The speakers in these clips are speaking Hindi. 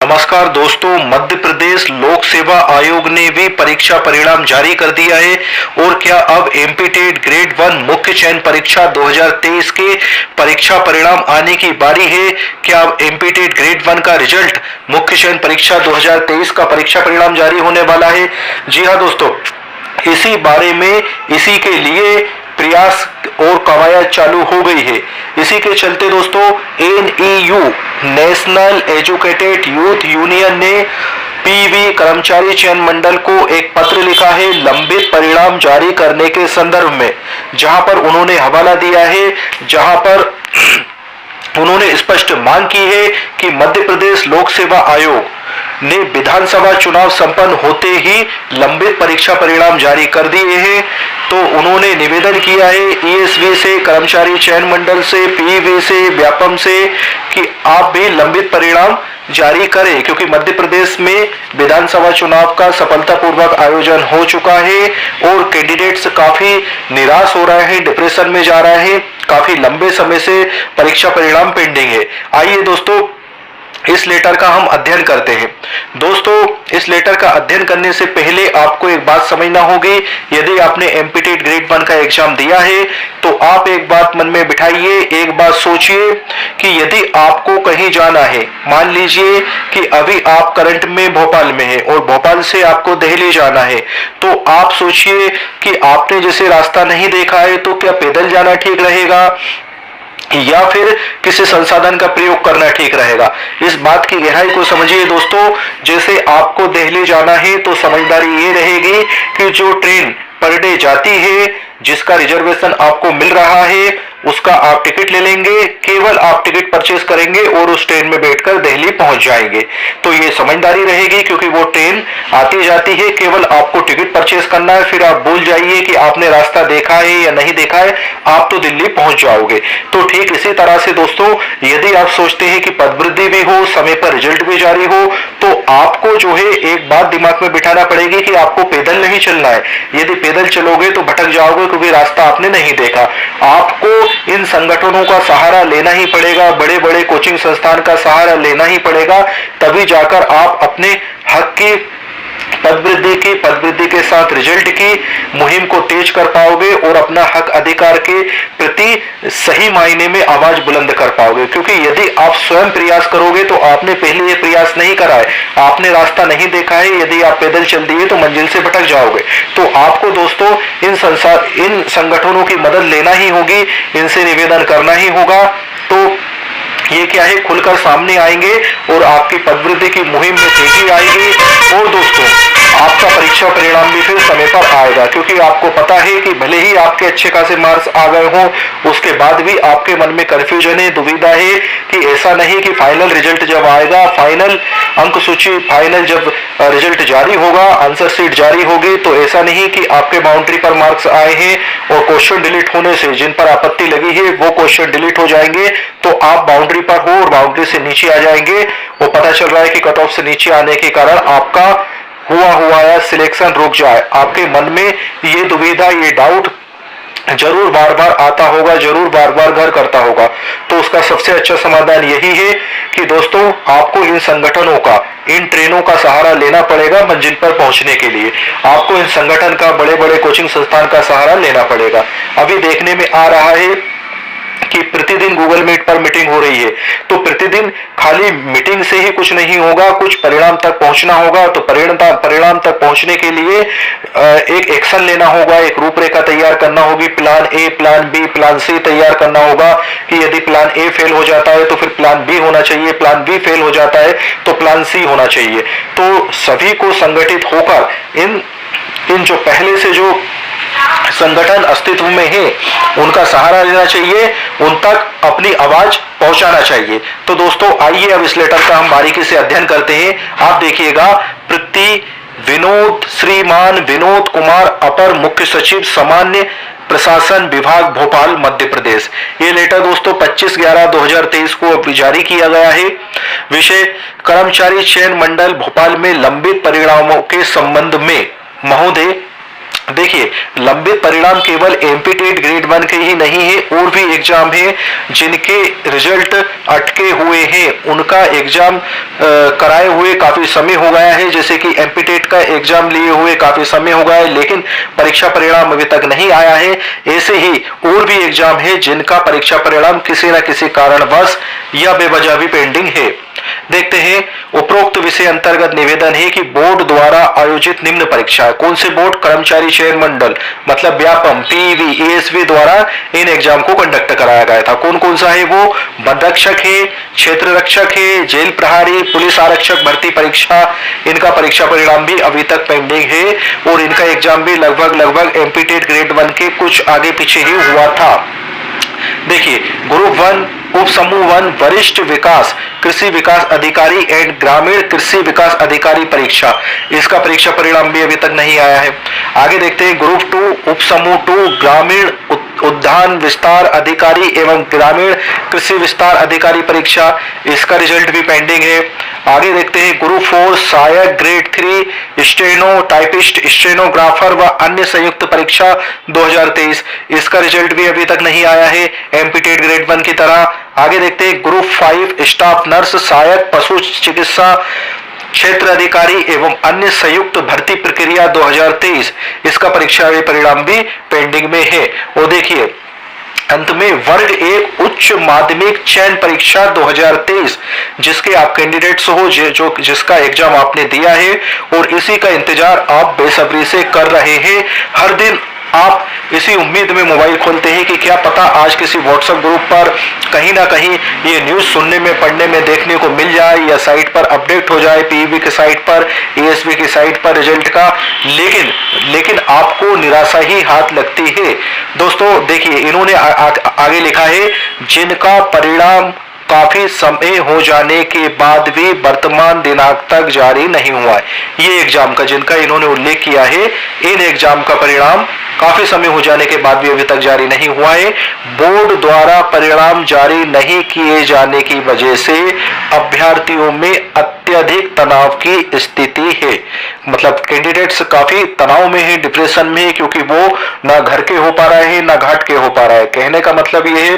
नमस्कार दोस्तों, मध्य प्रदेश लोक सेवा आयोग ने भी परीक्षा परिणाम जारी कर दिया है। और क्या अब एमपीटेट ग्रेड 1 मुख्य चयन परीक्षा 2023 के परीक्षा परिणाम आने की बारी है? क्या अब एमपीटेट ग्रेड 1 का रिजल्ट मुख्य चयन परीक्षा 2023 का परीक्षा परिणाम जारी होने वाला है? जी हाँ दोस्तों, इसी बारे में इसी के लिए प्रयास और कवायद चालू हो गई है। इसी के चलते दोस्तों एनईयू नेशनल एजुकेटेड यूथ यूनियन ने पीवी कर्मचारी चयन मंडल को एक पत्र लिखा है लंबित परिणाम जारी करने के संदर्भ में, जहां पर उन्होंने हवाला दिया है, जहां पर उन्होंने स्पष्ट मांग की है कि मध्य प्रदेश लोक सेवा आयोग ने विधानसभा चुनाव संपन्न होते ही लंबित परीक्षा परिणाम जारी कर दिए हैं। तो उन्होंने निवेदन किया है ईएसवी से, कर्मचारी चयन मंडल से, पीवी से, व्यापम से कि आप भी लंबित परिणाम जारी करें, क्योंकि मध्य प्रदेश में विधानसभा चुनाव का सफलतापूर्वक आयोजन हो चुका है और कैंडिडेट्स काफी निराश हो रहे हैं, डिप्रेशन में जा रहे हैं, काफी लंबे समय से परीक्षा परिणाम पेंडिंग है। आइए दोस्तों इस लेटर का हम अध्ययन करते हैं। दोस्तों इस लेटर का अध्ययन करने से पहले आपको एक बात समझना होगी। यदि आपने एमपीटेट ग्रेड 1 का एग्जाम दिया है तो आप एक बात मन में बिठाइए, एक बात सोचिए कि यदि आपको कहीं जाना है, मान लीजिए कि अभी आप करंट में भोपाल में है और भोपाल से आपको दिल्ली जाना है, तो आप सोचिए कि आपने जैसे रास्ता नहीं देखा है तो क्या पैदल जाना ठीक रहेगा या फिर किसी संसाधन का प्रयोग करना ठीक रहेगा। इस बात की गहराई को समझिए दोस्तों। जैसे आपको दिल्ली जाना है तो समझदारी ये रहेगी कि जो ट्रेन पर डे जाती है, जिसका रिजर्वेशन आपको मिल रहा है, उसका आप टिकट ले लेंगे, केवल आप टिकट परचेज करेंगे और उस ट्रेन में बैठकर दिल्ली पहुंच जाएंगे। तो ये समझदारी रहेगी, क्योंकि वो ट्रेन आती जाती है, केवल आपको टिकट परचेज करना है। फिर आप भूल जाइए कि आपने रास्ता देखा है या नहीं देखा है, आप तो दिल्ली पहुंच जाओगे। तो ठीक इसी तरह से दोस्तों, यदि आप सोचते हैं कि पदवृद्धि भी हो, समय पर रिजल्ट भी जारी हो, तो आपको जो है एक बात दिमाग में बिठाना पड़ेगी कि आपको पैदल नहीं चलना है। यदि पैदल चलोगे तो भटक जाओगे, क्योंकि रास्ता आपने नहीं देखा। आपको इन संगठनों का सहारा लेना ही पड़ेगा, बड़े बड़े कोचिंग संस्थान का सहारा लेना ही पड़ेगा, तभी जाकर आप अपने हक की पदवृद्धि के साथ रिजल्ट की मुहिम को तेज कर पाओगे और अपना हक अधिकार के प्रति सही मायने में आवाज बुलंद कर पाओगे। क्योंकि यदि आप स्वयं प्रयास करोगे तो आपने पहले ये प्रयास नहीं करा है, आपने रास्ता नहीं देखा है, यदि आप पैदल चल दिए तो मंजिल से भटक जाओगे। तो आपको दोस्तों इन संगठनों की मदद लेना ही होगी, इनसे निवेदन करना ही होगा। तो ये क्या है, खुलकर सामने आएंगे और आपकी पदवृद्धि की मुहिम में तेजी आएगी। और दोस्तों आपका परीक्षा परिणाम भी फिर समय पर आएगा, क्योंकि आपको पता है कि भले ही आपके अच्छे खासे मार्क्स आ गए हों, उसके बाद भी आपके मन में कंफ्यूजन है, दुविधा है कि ऐसा नहीं कि फाइनल रिजल्ट जब आएगा, फाइनल अंक सूची, फाइनल जब रिजल्ट जारी होगा, आंसर शीट जारी होगी, तो ऐसा नहीं कि आपके बाउंड्री पर मार्क्स आए हैं और क्वेश्चन डिलीट होने से जिन पर आपत्ति लगी है वो क्वेश्चन डिलीट हो जाएंगे, तो आप बाउंड्री पर हो और बाउंड्री से नीचे आ जाएंगे। वो पता चल रहा है कि कट ऑफ से नीचे आने के कारण आपका हुआ या सिलेक्शन रुक जाए। आपके मन में ये दुविधा, ये डाउट जरूर बार बार आता होगा, जरूर बार बार घर करता होगा। तो उसका सबसे अच्छा समाधान यही है कि दोस्तों आपको इन संगठनों का, इन ट्रेनों का सहारा लेना पड़ेगा मंजिल पर पहुंचने के लिए। आपको इन संगठन का, बड़े बड़े कोचिंग संस्थान का सहारा लेना पड़ेगा। अभी देखने में आ रहा है कि प्रतिदिन गूगल मीट पर मीटिंग हो रही है, तो प्रतिदिन खाली मीटिंग से ही कुछ नहीं होगा, कुछ परिणाम तक पहुंचना होगा। तो परिणाम तक पहुंचने के लिए एक एक्शन लेना होगा, एक रूपरेखा तैयार करना होगी, plan A, plan B, plan C तैयार करना होगा कि यदि प्लान ए फेल हो जाता है तो फिर प्लान बी होना चाहिए, प्लान बी फेल हो जाता है तो प्लान सी होना चाहिए। तो सभी को संगठित होकर इन जो पहले से जो संगठन अस्तित्व में है उनका सहारा लेना चाहिए, उन तक अपनी आवाज पहुंचाना चाहिए। तो दोस्तों आइए अब इस लेटर का हम बारीकी से अध्ययन करते हैं। आप देखिएगा, श्रीमान विनोद कुमार, अपर मुख्य सचिव सामान्य प्रशासन विभाग भोपाल मध्य प्रदेश। ये लेटर दोस्तों 25/11/2023 को जारी किया गया है। विषय कर्मचारी चयन मंडल भोपाल में लंबित परिणामों के संबंध में। महोदय, देखिए, लंबित परिणाम केवल एमपी टेट ग्रेड 1 के ही नहीं है, और भी एग्जाम है जिनके रिजल्ट अटके हुए हैं, उनका एग्जाम कराए हुए काफी समय हो गया है। जैसे कि एमपी टेट का एग्जाम लिए हुए काफी समय हो गया है, लेकिन परीक्षा परिणाम अभी तक नहीं आया है। ऐसे ही और भी एग्जाम है जिनका परीक्षा परिणाम किसी न किसी कारणवश या बेवजह भी पेंडिंग है। देखते हैं, उपरोक्त विषय अंतर्गत निवेदन है कि बोर्ड द्वारा आयोजित निम्न परीक्षा, कौन से बोर्ड? कर्मचारी चयन मंडल मतलब व्यापम, पीवी, एएसवी द्वारा इन एग्जाम को कंडक्ट कराया गया था। कौन कौन सा है वो? वन रक्षक है, क्षेत्र रक्षक है, जेल प्रहरी, पुलिस आरक्षक भर्ती परीक्षा। इनका परीक्षा परिणाम भी अभी तक पेंडिंग है, और इनका एग्जाम भी लगभग एमपी टेट ग्रेड 1 के कुछ आगे पीछे ही हुआ था। देखिए, ग्रुप 1 उप समूह 1 वरिष्ठ विकास कृषि विकास अधिकारी एंड ग्रामीण कृषि विकास अधिकारी परीक्षा, इसका परीक्षा परिणाम भी अभी तक नहीं आया है। आगे देखते हैं, ग्रुप 2 उप समूह 2 ग्रामीण उद्यान विस्तार अधिकारी एवं ग्रामीण कृषि विस्तार अधिकारी परीक्षा, इसका रिजल्ट भी पेंडिंग है। आगे देखते हैं, ग्रुप 4 सहायक ग्रेड 3 स्टेनो टाइपिस्ट स्टेनोग्राफर व अन्य संयुक्त परीक्षा 2023, इसका रिजल्ट भी अभी तक नहीं आया है एमपी टेट ग्रेड 1 की तरह। आगे देखते हैं, ग्रुप 5 स्टाफ नर्स सहायक पशु चिकित्सा क्षेत्र अधिकारी एवं अन्य संयुक्त भर्ती प्रक्रिया 2023, इसका परीक्षा परिणाम भी पेंडिंग में है। और देखिए, अंत में वर्ग 1 उच्च माध्यमिक चयन परीक्षा 2023, जिसके आप कैंडिडेट्स हो, जो जिसका एग्जाम आपने दिया है और इसी का इंतजार आप बेसब्री से कर रहे हैं। हर दिन आप इसी उम्मीद में मोबाइल खोलते हैं कि क्या पता आज किसी व्हाट्सएप ग्रुप पर कहीं ना कहीं ये न्यूज सुनने में, पढ़ने में, देखने को मिल जाए, या साइट पर अपडेट हो जाए, पीईबी की साइट पर, एएसबी की साइट पर रिजल्ट का। लेकिन आपको निराशा ही हाथ लगती है। दोस्तों देखिए, इन्होंने आगे लिखा है, जिनका परिणाम काफी समय हो जाने के बाद भी वर्तमान दिनांक तक जारी नहीं हुआ है। ये एग्जाम का जिनका इन्होंने उल्लेख किया है, इन एग्जाम का परिणाम काफी समय हो जाने के बाद भी अभी तक जारी नहीं हुआ है। बोर्ड द्वारा परिणाम जारी नहीं किए जाने की वजह से अभ्यर्थियों में अत्यधिक तनाव की स्थिति है। मतलब कैंडिडेट्स काफी तनाव में है, डिप्रेशन में है, क्योंकि वो ना घर के हो पा रहे हैं ना घाट के हो पा रहा है। कहने का मतलब ये है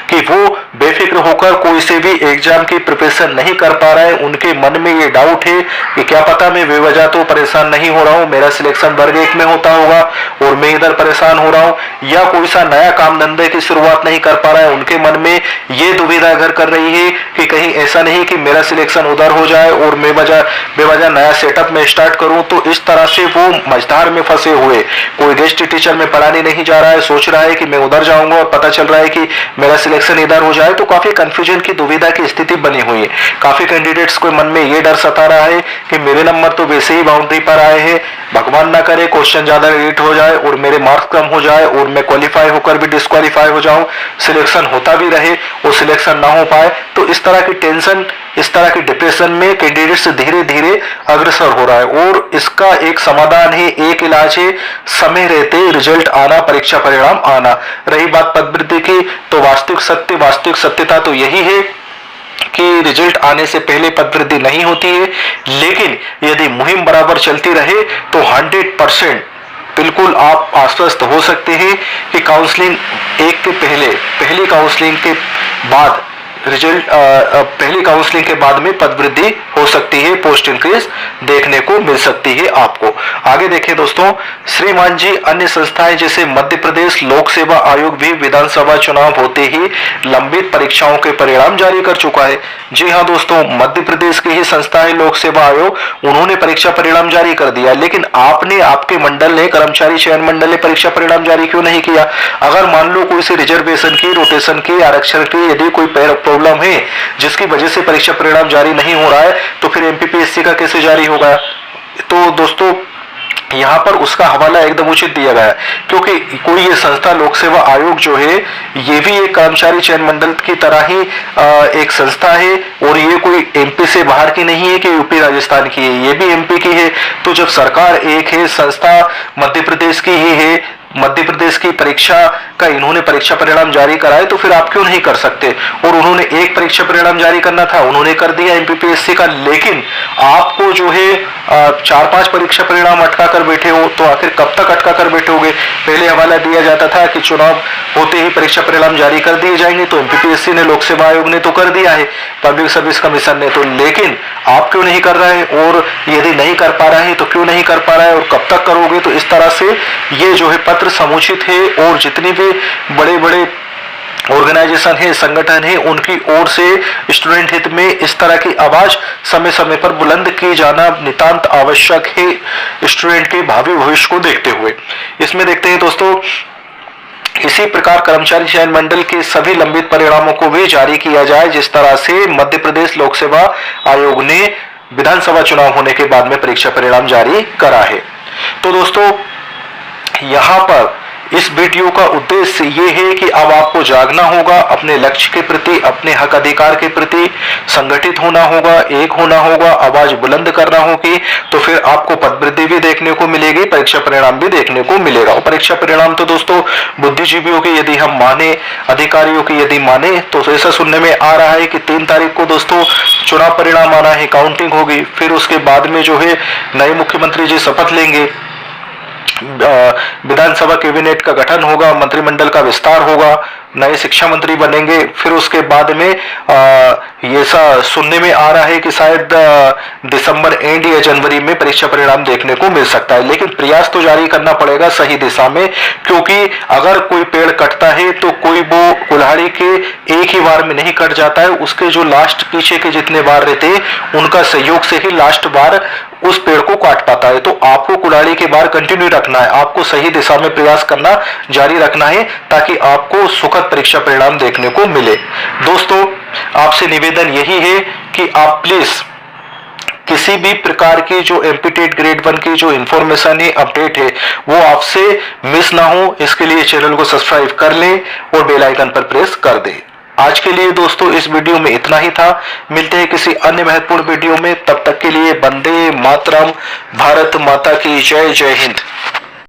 कि वो बेफिक्र होकर कोई से भी एग्जाम की प्रिपरेशन नहीं कर पा रहा है। उनके मन में ये डाउट है कि क्या पता मैं बेवजह तो परेशान नहीं हो रहा हूँ, मेरा सिलेक्शन वर्ग 1 में होता होगा और मैं इधर परेशान हो रहा हूँ, या कोई सा नया काम धंधे की शुरुआत नहीं कर पा रहा है। उनके मन में ये दुविधा घर कर रही है कि कहीं ऐसा नहीं कि मेरा सिलेक्शन उधर हो जाए और मैं बेवजह नया सेटअप में स्टार्ट करूं। तो इस तरह से वो मझधार में फंसे हुए, कोई गेस्ट टीचर में पढ़ाने नहीं जा रहा है, सोच रहा है कि मैं उधर जाऊंगा और पता चल रहा है कि मेरा सिलेक्शन इधर हो जाए। तो काफी कंफ्यूजन की दुविधा की स्थिति बनी हुई है। काफी कैंडिडेट्स को मन में ये डर सता रहा है कि मेरे नंबर तो वैसे ही बाउंड्री पर आए हैं, भगवान ना करे क्वेश्चन ज्यादा लेट हो जाए और मेरे मार्क्स कम हो जाए और मैं क्वालिफाई होकर भी डिस्क्वालीफाई हो जाऊं, सिलेक्शन होता भी रहे और सिलेक्शन ना हो पाए। तो इस तरह की टेंशन, इस तरह की डिप्रेशन में कैंडिडेट्स धीरे धीरे अग्रसर हो रहा है। और इसका एक समाधान है, एक इलाज है, समय रहते रिजल्ट आना, परीक्षा परिणाम आना। रही बात पदवृद्धि की, तो वास्तविक सत्यता तो यही है कि रिजल्ट आने से पहले पदवृद्धि नहीं होती है। लेकिन यदि मुहिम बराबर चलती रहे तो 100% बिल्कुल आप आश्वस्त हो सकते हैं कि काउंसलिंग एक के पहली काउंसलिंग के बाद रिजल्ट पहली काउंसलिंग के बाद में पदवृद्धि हो सकती है, पोस्ट इंक्रीज देखने को मिल सकती है आपको। आगे देखें दोस्तों, श्रीमान जी, अन्य संस्थाएं जैसे मध्य प्रदेश लोक सेवा आयोग भी विधानसभा चुनाव होते ही लंबित परीक्षाओं के परिणाम जारी कर चुका है। जी हाँ दोस्तों, मध्य प्रदेश की ही संस्था है लोक सेवा आयोग, उन्होंने परीक्षा परिणाम जारी कर दिया। लेकिन आपने, आपके मंडल ने, कर्मचारी चयन मंडल ने परीक्षा परिणाम जारी क्यों नहीं किया? अगर मान लो कोई से रिजर्वेशन की, रोटेशन की, आरक्षण की यदि कोई प्रॉब्लम है जिसकी वजह से परीक्षा परिणाम जारी नहीं हो रहा है, तो फिर एमपीपीएससी का कैसे जारी होगा? तो दोस्तों यहाँ पर उसका हवाला एकदम उचित दिया गया है, क्योंकि कोई ये संस्था लोक सेवा आयोग जो है ये भी एक कर्मचारी चयन मंडल की तरह ही एक संस्था है, और ये कोई एमपी से बाहर की नहीं है कि यूपी राजस्थान की है, ये भी एमपी की है। तो जब सरकार एक है, संस्था मध्य प्रदेश की ही है, मध्य प्रदेश की परीक्षा का इन्होंने परीक्षा परिणाम जारी कराए, तो फिर आप क्यों नहीं कर सकते। और उन्होंने एक परीक्षा परिणाम जारी करना था, उन्होंने कर दिया एमपीपीएससी का, लेकिन आपको जो है 4-5 परीक्षा परिणाम अटका कर बैठे हो, तो आखिर कब तक अटका कर बैठोगे। पहले हवाला दिया जाता था कि चुनाव होते ही परीक्षा परिणाम जारी कर दिए जाएंगे, तो एमपीपीएससी ने, लोक सेवा आयोग ने तो कर दिया है, पब्लिक सर्विस कमीशन ने तो, लेकिन आप क्यों नहीं कर रहे हैं। और यदि नहीं कर पा रहे हैं तो क्यों नहीं कर पा रहा है और कब तक करोगे। तो इस तरह से ये जो है पत्र समुचित है, और जितनी भी बड़े बड़े ऑर्गेनाइजेशन है, संगठन है, उनकी ओर से स्टूडेंट हित में इस तरह की आवाज समय समय पर बुलंद की जाना नितांत आवश्यक है, स्टूडेंट के भावी भविष्य को देखते हुए। इसमें देखते हैं दोस्तों, इसी प्रकार कर्मचारी चयन मंडल के सभी लंबित परिणामों को भी जारी किया जाए, जिस तरह से मध्य प्रदेश लोक सेवा आयोग ने विधानसभा चुनाव होने के बाद में परीक्षा परिणाम जारी करा है। तो दोस्तों, यहाँ पर इस वीडियो का उद्देश्य ये है कि अब आपको जागना होगा, अपने लक्ष्य के प्रति, अपने हक अधिकार के प्रति संगठित होना होगा, एक होना होगा, आवाज बुलंद करना होगी, तो फिर आपको पदवृद्धि भी देखने को मिलेगी, परीक्षा परिणाम भी देखने को मिलेगा। और परीक्षा परिणाम तो दोस्तों बुद्धिजीवियों की यदि हम माने, अधिकारियों की यदि माने, तो ऐसा सुनने में आ रहा है कि 3 तारीख को दोस्तों चुनाव परिणाम आना है, काउंटिंग होगी, फिर उसके बाद में जो है नए मुख्यमंत्री जी शपथ लेंगे, विधानसभा कैबिनेट का गठन होगा, मंत्रिमंडल का विस्तार होगा, नए शिक्षा मंत्री बनेंगे, फिर उसके बाद में ये सा सुनने में आ रहा है कि शायद दिसंबर एंड या जनवरी में परीक्षा परिणाम देखने को मिल सकता है। लेकिन प्रयास तो जारी करना पड़ेगा सही दिशा में, क्योंकि अगर कोई पेड़ कटता है तो कोई वो कुल्हाड़ी के एक ही बार में नहीं कट जाता है, उसके जो लास्ट पीछे के जितने बार रहते हैं उनका सहयोग से ही लास्ट बार उस पेड़ को काट पाता है। तो आपको कुल्हाड़ी के बार कंटिन्यू रखना है, आपको सही दिशा में प्रयास करना जारी रखना है, ताकि आपको सुखद परीक्षा परिणाम देखने को मिले। दोस्तों, आपसे निवेदन यही है कि आप प्लीज किसी भी प्रकार की जो एमपीटेट ग्रेड 1 की जो इंफॉर्मेशन है, अपडेट है, वो आपसे मिस ना हो, इसके लिए चैनल को सब्सक्राइब कर लें और बेल आइकन पर प्रेस कर दें। आज के लिए दोस्तों इस वीडियो में इतना ही था। मिलते हैं किसी अन्य महत्वपूर्ण वीडियो में, तब तक के लिए वंदे मातरम, भारत माता की जय, जय हिंद।